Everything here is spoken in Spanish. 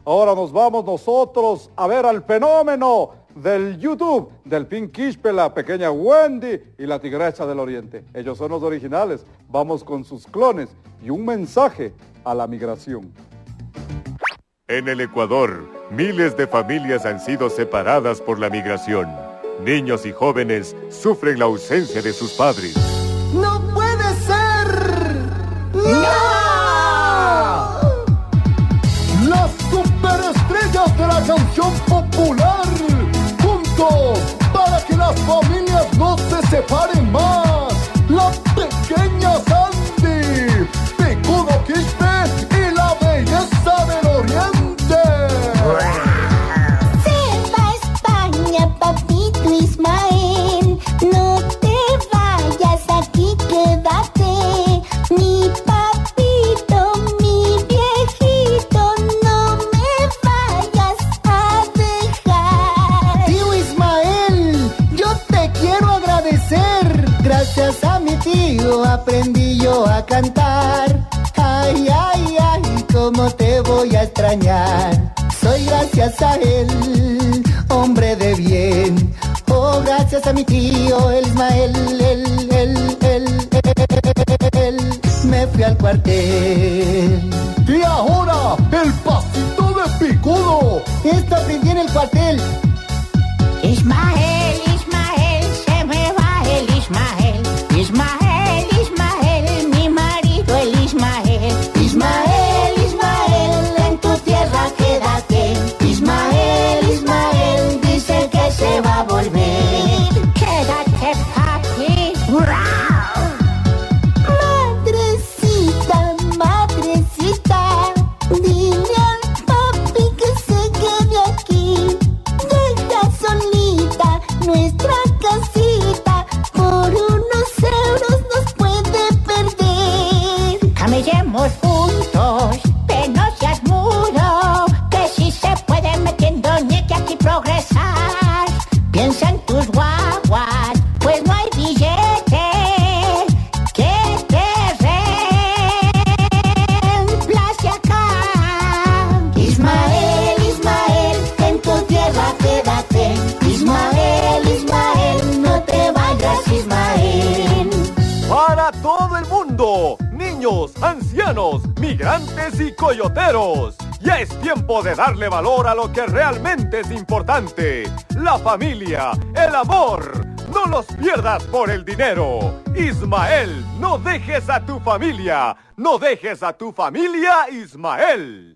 Ahora nos vamos nosotros a ver al fenómeno del YouTube, del Pin Quispe, la pequeña Wendy y la Tigresa del Oriente. Ellos son los originales. Vamos con sus clones y un mensaje a la migración. En el Ecuador, miles de familias han sido separadas por la migración. Niños y jóvenes sufren la ausencia de sus padres. ¡No puede ser! ¡No! Las superestrellas de la canción popular, juntos para que las familias no se separen más. La pequeña Sandy, Picudo Quispe y la belleza del Oriente. Se va a España, papito Ismael. No te vayas, aquí quédate. Mi papito, mi viejito, no me vayas a dejar. Tío Ismael, yo te quiero agradecer. Gracias a mi tío aprendí yo a cantar. Ay, ay, ay, cómo te voy a extrañar. Soy gracias a él, hombre de bien. Oh, gracias a mi tío, el Ismael, me fui al cuartel. Y ahora, el pasito de Picudo. Esto aprendí en el cuartel. Ismael, Ismael, se me va el Ismael. Ismael, Ismael, mi marido el Ismael. Ismael, Ismael, en tu tierra quédate. Ismael, Ismael, dice que se va a volver. Quédate, papi. Madrecita, madrecita, dile al papi que se quede aquí. Deja solita nuestra casita, por unos euros nos puede perder. Camellemos juntos, pero no seas mudo, que si se puede metiendo ñeque aquí progresar. Piensa en tus guaguas, pues no hay billete que te reemplace acá. Ismael, Ismael, en tu tierra quédate. Ismael, Ismael, no te vayas, Ismael. Para todo el mundo, niños, ancianos, migrantes y coyoteros. Ya es tiempo de darle valor a lo que realmente es importante. La familia, el amor. No los pierdas por el dinero. Ismael, no dejes a tu familia. No dejes a tu familia, Ismael.